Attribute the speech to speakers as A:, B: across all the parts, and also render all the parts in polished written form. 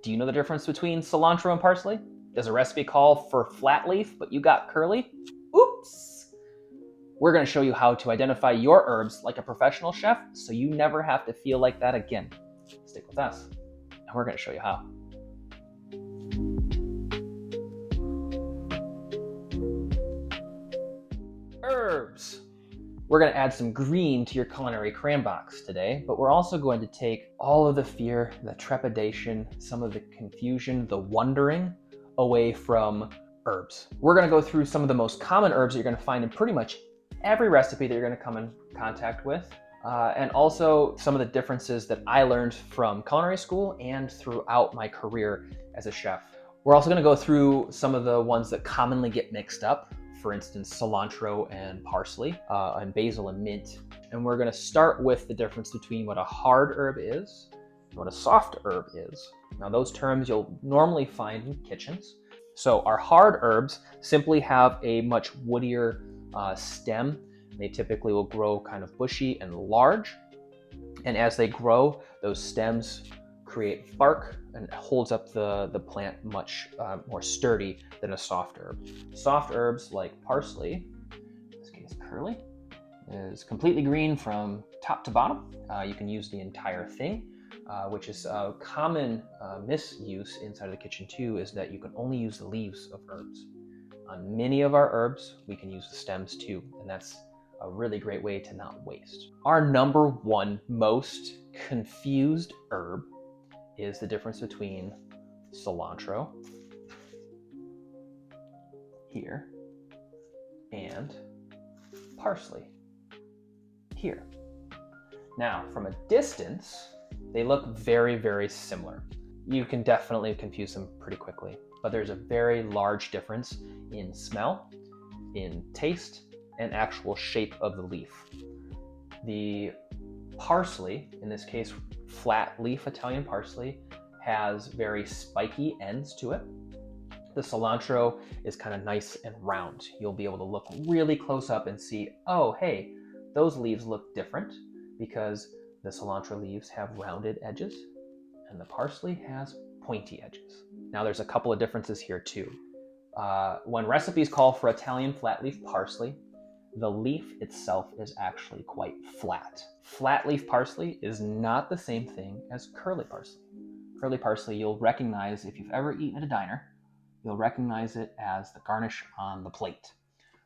A: Do you know the difference between cilantro and parsley? Does a recipe call for flat leaf, but you got curly? Oops! We're going to show you how to identify your herbs like a professional chef so you never have to feel like that again. Stick with us, and we're going to show you how. Herbs. We're going to add some green to your culinary cram box today, but we're also going to take all of the fear, the trepidation, some of the confusion, the wondering away from herbs. We're going to go through some of the most common herbs that you're going to find in pretty much every recipe that you're going to come in contact with, and also some of the differences that I learned from culinary school and throughout my career as a chef. We're also going to go through some of the ones that commonly get mixed up. For instance, cilantro and parsley, and basil and mint. And we're gonna start with the difference between what a hard herb is and what a soft herb is. Now those terms you'll normally find in kitchens. So our hard herbs simply have a much woodier stem. They typically will grow kind of bushy and large. And as they grow, those stems create bark and it holds up the plant much more sturdy than a soft herb. Soft herbs like parsley, in this case curly, is completely green from top to bottom. You can use the entire thing, which is a common misuse inside of the kitchen too, is that you can only use the leaves of herbs. On many of our herbs, we can use the stems too, and that's a really great way to not waste. Our number one most confused herb is the difference between cilantro here and parsley here. Now, from a distance, they look very, very similar. You can definitely confuse them pretty quickly, but there's a very large difference in smell, in taste, and actual shape of the leaf. The parsley, in this case, flat leaf Italian parsley, has very spiky ends to it. The cilantro is kind of nice and round. You'll be able to look really close up and see, oh, hey, those leaves look different because the cilantro leaves have rounded edges and the parsley has pointy edges. Now there's a couple of differences here too. When recipes call for Italian flat leaf parsley, the leaf itself is actually quite flat. Flat leaf parsley is not the same thing as curly parsley. Curly parsley you'll recognize if you've ever eaten at a diner, you'll recognize it as the garnish on the plate.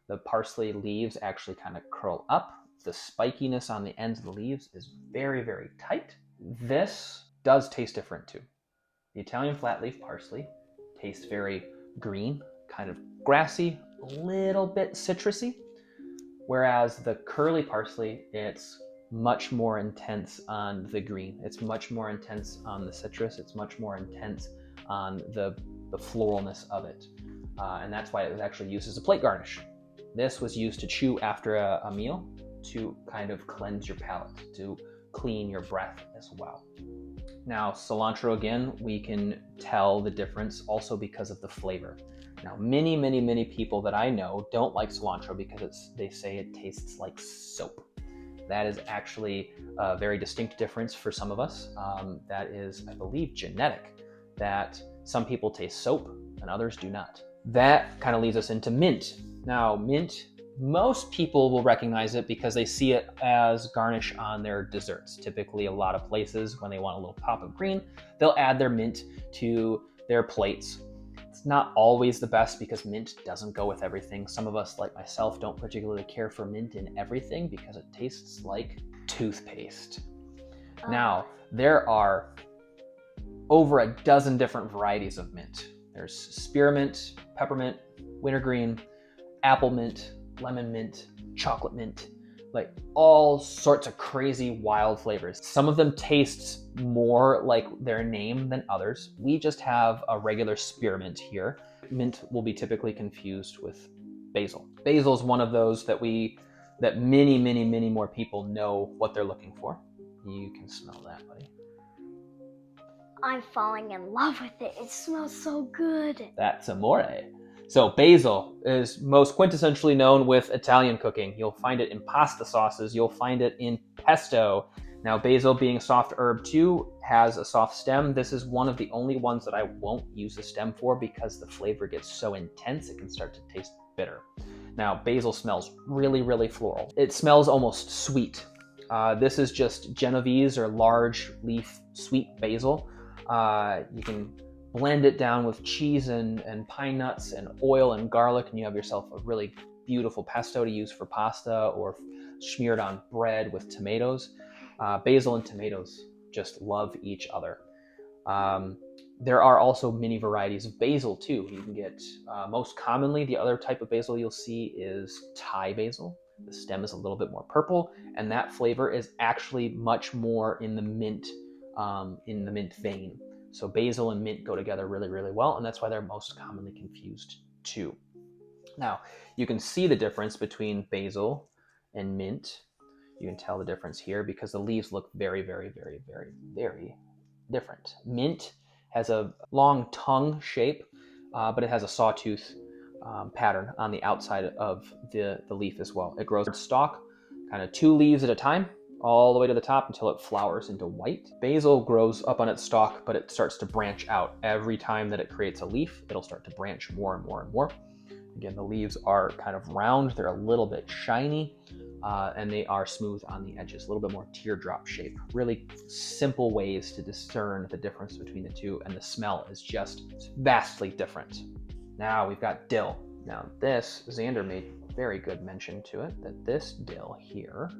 A: The parsley leaves actually kind of curl up. The spikiness on the ends of the leaves is very, very tight. This does taste different too. The Italian flat leaf parsley tastes very green, kind of grassy, a little bit citrusy. Whereas the curly parsley, it's much more intense on the green. It's much more intense on the citrus. It's much more intense on the floralness of it. And that's why it was actually used as a plate garnish. This was used to chew after a meal to kind of cleanse your palate, to clean your breath as well. Now, cilantro, again, we can tell the difference also because of the flavor. Now, many, many, many people that I know don't like cilantro because they say it tastes like soap. That is actually a very distinct difference for some of us. That is, I believe, genetic, that some people taste soap and others do not. That kind of leads us into mint. Now, mint, most people will recognize it because they see it as garnish on their desserts. Typically, a lot of places, when they want a little pop of green, they'll add their mint to their plates. It's not always the best because mint doesn't go with everything. Some of us, like myself, don't particularly care for mint in everything because it tastes like toothpaste. Now, there are over a dozen different varieties of mint. There's spearmint, peppermint, wintergreen, apple mint, lemon mint, chocolate mint, like all sorts of crazy wild flavors. Some of them taste more like their name than others. We just have a regular spearmint here. Mint will be typically confused with basil. Basil is one of those that many, many, many more people know what they're looking for. You can smell that, buddy.
B: I'm falling in love with it. It smells so good.
A: That's amore. So basil is most quintessentially known with Italian cooking. You'll find it in pasta sauces. You'll find it in pesto. Now, basil being a soft herb too has a soft stem. This is one of the only ones that I won't use the stem for because the flavor gets so intense it can start to taste bitter. Now, basil smells really, really floral. It smells almost sweet. This is just Genovese or large leaf sweet basil. You can blend it down with cheese and pine nuts and oil and garlic, and you have yourself a really beautiful pesto to use for pasta or smeared on bread with tomatoes. Basil and tomatoes just love each other. There are also many varieties of basil too. You can get, most commonly, the other type of basil you'll see is Thai basil. The stem is a little bit more purple, and that flavor is actually much more in the mint vein. So basil and mint go together really, really well, and that's why they're most commonly confused too. Now, you can see the difference between basil and mint. You can tell the difference here because the leaves look very, very, very, very, very different. Mint has a long tongue shape, but it has a sawtooth pattern on the outside of the leaf as well. It grows stalk, kind of 2 leaves at a time, all the way to the top until it flowers into white. Basil grows up on its stalk, but it starts to branch out. Every time that it creates a leaf, it'll start to branch more and more and more. Again, the leaves are kind of round, they're a little bit shiny, and they are smooth on the edges, a little bit more teardrop shape. Really simple ways to discern the difference between the two, and the smell is just vastly different. Now we've got dill. Now this, Xander made very good mention to it, that this dill here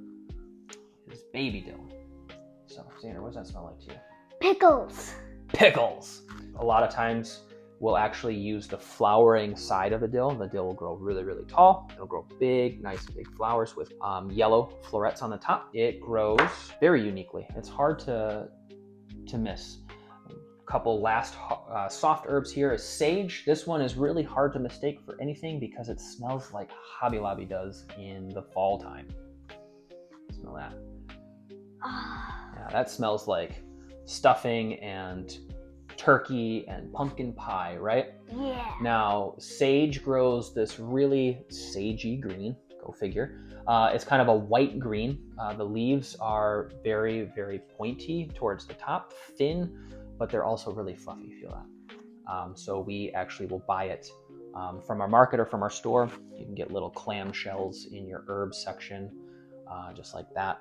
A: is baby dill. So Xander, what does that smell like to you?
B: Pickles.
A: Pickles! A lot of times we'll actually use the flowering side of the dill. The dill will grow really, really tall. It'll grow big, nice big flowers with yellow florets on the top. It grows very uniquely. It's hard to miss. A couple last soft herbs here is sage. This one is really hard to mistake for anything because it smells like Hobby Lobby does in the fall time. Smell that. Yeah, that smells like stuffing and turkey and pumpkin pie, right?
B: Yeah.
A: Now, sage grows this really sagey green, go figure. It's kind of a white green. The leaves are very, very pointy towards the top, thin, but they're also really fluffy, feel that. So we actually will buy it from our market or from our store. You can get little clam shells in your herbs section, just like that.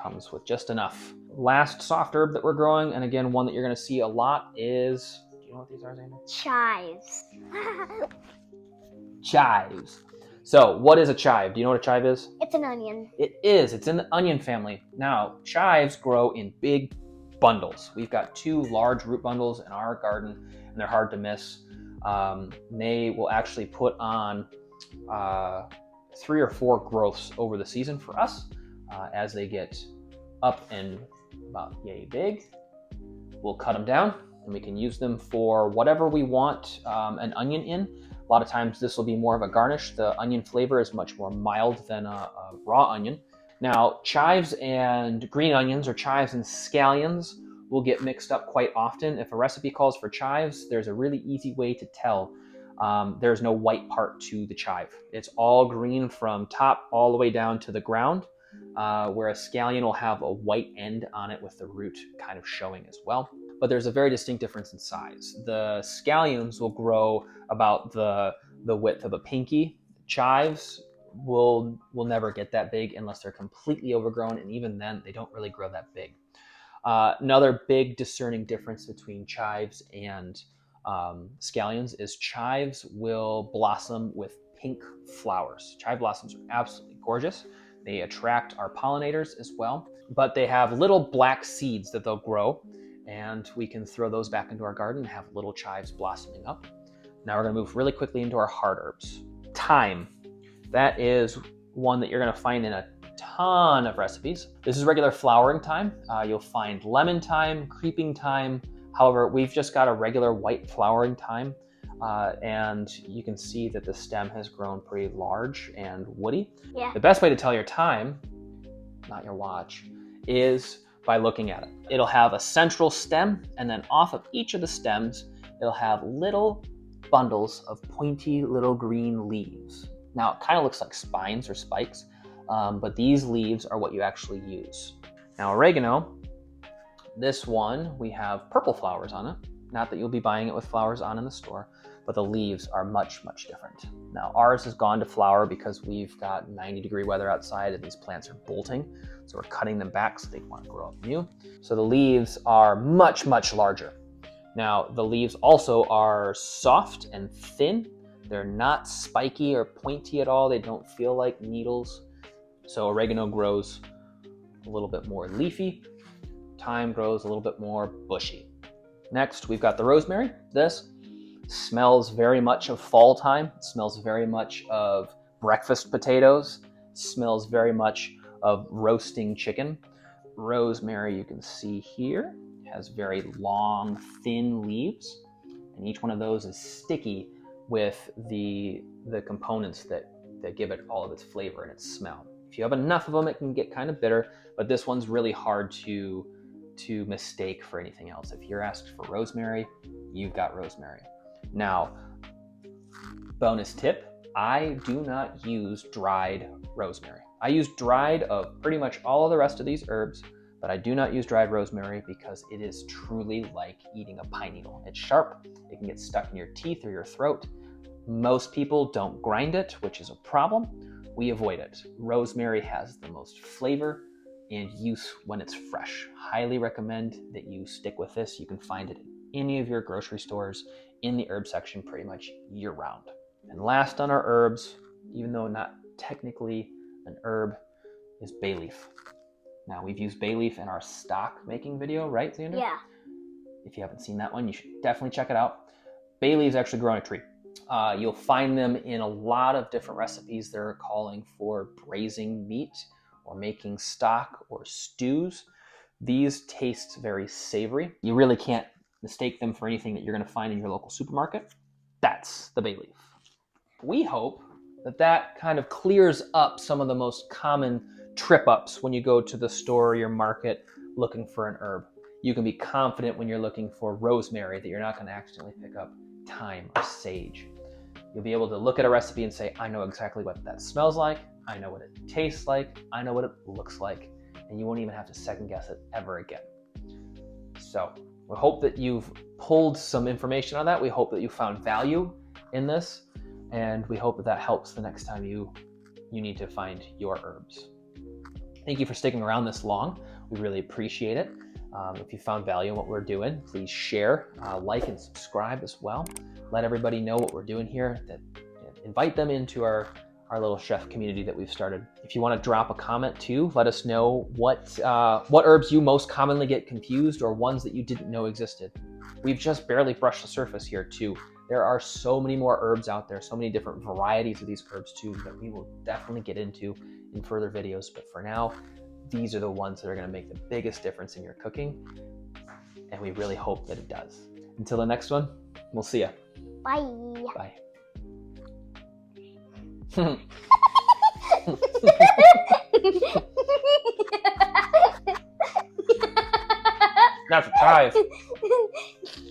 A: Comes with just enough. Last soft herb that we're growing, and again, one that you're gonna see a lot is, do you know what these are, Xander?
B: Chives.
A: Chives. So what is a chive? Do you know what a chive is?
B: It's an onion.
A: It is. It's in the onion family. Now, chives grow in big bundles. We've got 2 large root bundles in our garden, and they're hard to miss. They will actually put on 3 or 4 growths over the season for us. As they get up and about yay big, we'll cut them down and we can use them for whatever we want an onion in. A lot of times this will be more of a garnish. The onion flavor is much more mild than a raw onion. Now, chives and green onions, or chives and scallions, will get mixed up quite often. If a recipe calls for chives, there's a really easy way to tell. There's no white part to the chive. It's all green from top all the way down to the ground. Where a scallion will have a white end on it with the root kind of showing as well. But there's a very distinct difference in size. The scallions will grow about the width of a pinky. Chives will never get that big unless they're completely overgrown, and even then they don't really grow that big. Another big discerning difference between chives and scallions is chives will blossom with pink flowers. Chive blossoms are absolutely gorgeous. They attract our pollinators as well, but they have little black seeds that they'll grow, and we can throw those back into our garden and have little chives blossoming up. Now we're gonna move really quickly into our hard herbs. Thyme. That is one that you're gonna find in a ton of recipes. This is regular flowering thyme. You'll find lemon thyme, creeping thyme. However, we've just got a regular white flowering thyme. And you can see that the stem has grown pretty large and woody.
B: Yeah.
A: The best way to tell your time, not your watch, is by looking at it. It'll have a central stem, and then off of each of the stems, it'll have little bundles of pointy little green leaves. Now, it kind of looks like spines or spikes, but these leaves are what you actually use. Now, oregano, This one, we have purple flowers on it. Not that you'll be buying it with flowers on in the store, but the leaves are much, much different. Now ours has gone to flower because we've got 90-degree weather outside and these plants are bolting. So we're cutting them back so they want to grow up new. So the leaves are much, much larger. Now the leaves also are soft and thin. They're not spiky or pointy at all. They don't feel like needles. So oregano grows a little bit more leafy. Thyme grows a little bit more bushy. Next, we've got the rosemary. This smells very much of fall time. It smells very much of breakfast potatoes. It smells very much of roasting chicken. Rosemary, you can see here, has very long, thin leaves, and each one of those is sticky with the components that give it all of its flavor and its smell. If you have enough of them, it can get kind of bitter, but this one's really hard to mistake for anything else. If you're asked for rosemary, you've got rosemary. Now, bonus tip, I do not use dried rosemary. I use dried of pretty much all of the rest of these herbs, but I do not use dried rosemary because it is truly like eating a pine needle. It's sharp, it can get stuck in your teeth or your throat. Most people don't grind it, which is a problem. We avoid it. Rosemary has the most flavor and use when it's fresh. Highly recommend that you stick with this. You can find it in any of your grocery stores in the herb section pretty much year round. And last on our herbs, even though not technically an herb, is bay leaf. Now we've used bay leaf in our stock making video, right, Xander?
B: Yeah.
A: If you haven't seen that one, you should definitely check it out. Bay leaves actually grow on a tree. You'll find them in a lot of different recipes. They're calling for braising meat or making stock or stews. These taste very savory. You really can't mistake them for anything that you're going to find in your local supermarket. That's the bay leaf. We hope that kind of clears up some of the most common trip ups when you go to the store or your market looking for an herb. You can be confident when you're looking for rosemary that you're not going to accidentally pick up thyme or sage. You'll be able to look at a recipe and say, I know exactly what that smells like, I know what it tastes like, I know what it looks like, and you won't even have to second guess it ever again. So we hope that you've pulled some information on that. We hope that you found value in this, and we hope that helps the next time you need to find your herbs. Thank you for sticking around this long. We really appreciate it. If you found value in what we're doing, please share, like, and subscribe as well. Let everybody know what we're doing here. Invite them into our little chef community that we've started. If you want to drop a comment too, let us know what herbs you most commonly get confused or ones that you didn't know existed. We've just barely brushed the surface here too. There are so many more herbs out there, so many different varieties of these herbs too, that we will definitely get into in further videos. But for now, these are the ones that are going to make the biggest difference in your cooking, and we really hope that it does. Until the next one, we'll see ya.
B: Bye.
A: Bye. That's a chive.